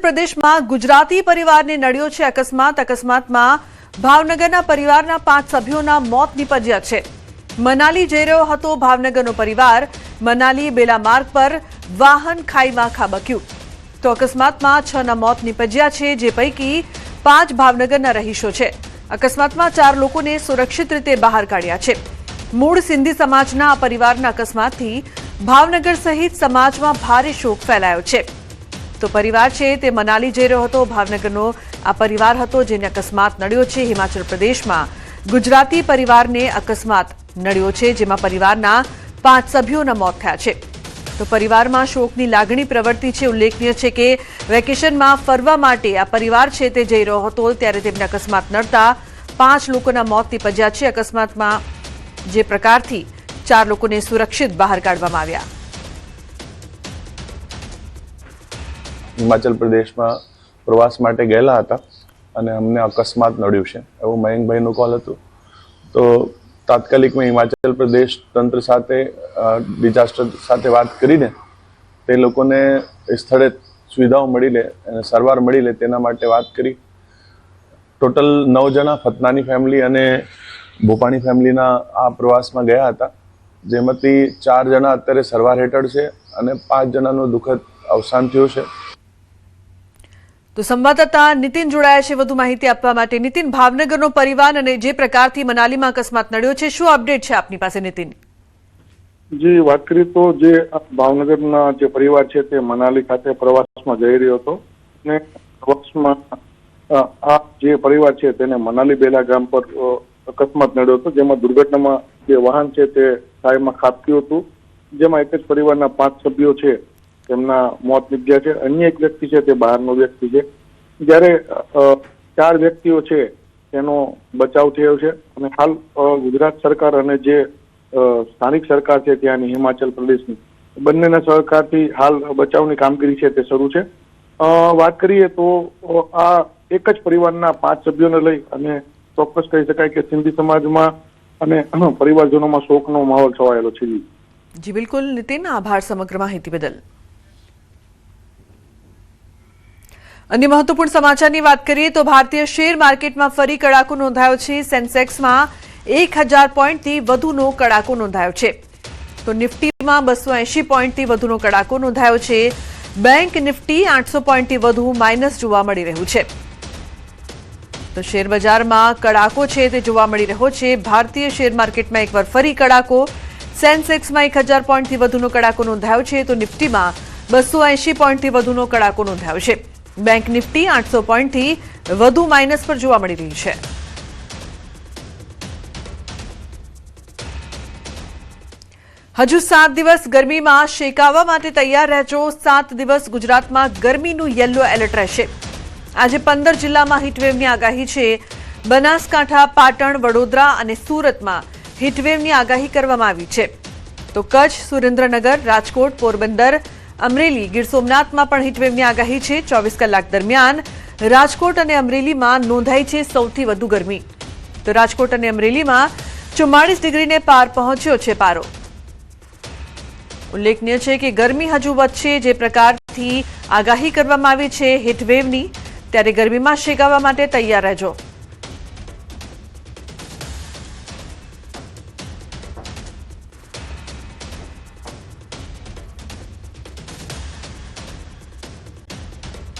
પ્રદેશમાં ગુજરાતી પરિવારને નડ્યો છે અકસ્માતમાં ભાવનગરના પરિવારના 5 સભ્યોના મોત નીપજ્યા છે। મનાલી જઈ રહ્યો હતો ભાવનગરનો પરિવાર। મનાલી બેલા માર્ગ પર વાહન ખાઈમાં ખાબક્યું તો અકસ્માતમાં 6ના મોત નીપજ્યા છે, જે પૈકી 5 ભાવનગરના રહીશો છે। અકસ્માતમાં 4 લોકોને સુરક્ષિત રીતે બહાર કાઢ્યા છે। મૂળ સિંધી સમાજના આ પરિવારના અકસ્માતથી ભાવનગર સહિત સમાજમાં ભારે શોક ફેલાયો છે। તો પરિવાર છે તે મનાલી જઈ રહ્યો હતો। ભાવનગરનો આ પરિવાર હતો જેને અકસ્માત નડ્યો છે। હિમાચલ પ્રદેશમાં ગુજરાતી પરિવારને અકસ્માત નડ્યો છે, જેમાં પરિવારના 5 સભ્યોના મોત થયા છે। તો પરિવારમાં શોકની લાગણી પ્રવર્તી છે। ઉલ્લેખનીય છે કે વેકેશનમાં ફરવા માટે આ પરિવાર છે તે જઈ રહ્યો હતો ત્યારે તેમને અકસ્માત નડતા 5 લોકોના મોત નીપજ્યા છે। અકસ્માતમાં જે પ્રકારથી 4 લોકોને સુરક્ષિત બહાર કાઢવામાં આવ્યા। हिमाचल प्रदेश में प्रवास माटे गયેલા હતા અને અમને અકસ્માત નડ્યું છે એવું મયંકભાઈનો કોલ હતો। તો તાત્કાલિક મેં હિમાચલ પ્રદેશ તંત્ર સાથે ડિઝાસ્ટર સાથે વાત કરીને તે લોકોને સ્થળે સુવિધાઓ મળી લે અને સારવાર મળી લે તેના માટે વાત કરી। ટોટલ 9 જણા ફતનાની ફેમિલી અને ભોપાણી ફેમિલીના આ પ્રવાસમાં ગયા હતા, જેમાંથી 4 જણા અત્યારે સારવાર હેઠળ છે અને 5 જણાનું દુઃખદ અવસાન થયું છે। તો સંવાદદાતા નીતિન જોડાયા છે વધુ માહિતી આપવા માટે। નીતિન, ભાવનગરનો પરિવાર અને જે પ્રકારથી મનાલીમાં અકસ્માત નડ્યો છે, શું અપડેટ છે આપની પાસે? નીતિન જી, વાત કરીએ તો જે ભાવનગરના જે પરિવાર છે તે મનાલી ખાતે પ્રવાસમાં જઈ રહ્યો હતો અને પ્રવાસમાં આ જે પરિવાર છે તેને મનાલી બેલા ગામ પર અકસ્માત નડ્યો હતો, જેમાં દુર્ઘટનામાં જે વાહન છે તે ખાઈમાં ખાબક્યું હતું, જેમાં એક જ પરિવારના 5 સભ્યો છે તેમના મોત નીપજ્યા છે। અન્ય એક વ્યક્તિ છે તે બહારનો વ્યક્તિ છે, જ્યારે 4 વ્યક્તિઓ છે તેનો બચાવ થયો છે અને હાલ ગુજરાત સરકાર અને જે સ્થાનિક સરકાર છે ત્યાંની હિમાચલ પ્રદેશની બંનેના સહકારથી હાલ બચાવની કામગીરી છે તે શરૂ છે। વાત કરીએ તો આ એક જ પરિવારના 5 સભ્યોને લઈ અને ચોક્કસ કહી શકાય કે સિંધી સમાજમાં અને પરિવારજનોમાં શોકનો માહોલ છવાયેલો છે। જી બિલકુલ નીતિન, આભાર સમગ્ર માહિતી બદલ। अन्य महत्वपूर्ण समाचारनी बात करिए तो भारतीय शेर मार्केटમાં ફરી કડાકો નોંધાયો છે। સેન્સેક્સમાં 1000 પોઈન્ટથી વધુનો કડાકો નોંધાયો છે તો નિફ્ટીમાં 280 પોઈન્ટથી વધુનો કડાકો નોંધાયો છે। બેંક નિફ્ટી 800 પોઈન્ટથી વધુ માઇનસ જોવા મળી રહ્યું છે। તો શેર બજારમાં કડાકો છે તે જોવા મળી રહ્યો છે। ભારતીય શેર માર્કેટમાં એકવાર ફરી કડાકો। સેન્સેક્સમાં 1000 પોઈન્ટથી વધુનો કડાકો નોંધાયો છે તો નિફ્ટીમાં 280 પોઈન્ટથી વધુનો કડાકો નોંધાયો છે। બેંક નિફ્ટી 800 પોઈન્ટથી વધુ માઇનસ પર જોવા મળી રહી છે। હજુ 7 દિવસ ગરમીમાં શેકાવા માટે તૈયાર રહેજો। 7 દિવસ ગુજરાતમાં ગરમીનું યલો એલર્ટ રહેશે। આજે 15 જિલ્લામાં હીટવેવની આગાહી છે। બનાસકાંઠા, પાટણ, વડોદરા અને સુરતમાં હીટવેવની આગાહી કરવામાં આવી છે તો કચ્છ, સુરેન્દ્રનગર, રાજકોટ, પોરબંદર, અમરેલી, ગીર સોમનાથમાં પણ હીટવેવની આગાહી છે। 24 કલાક દરમિયાન રાજકોટ અને અમરેલીમાં નોંધાઈ છે સૌથી વધુ ગરમી તો રાજકોટ અને અમરેલીમાં 44 ડિગ્રીને પાર પહોંચ્યો છે પારો। ઉલ્લેખનીય છે કે ગરમી હજુ વધશે। જે પ્રકારથી આગાહી કરવામાં આવી છે હીટવેવની, ત્યારે ગરમીમાં શેકાવા માટે તૈયાર રહેજો।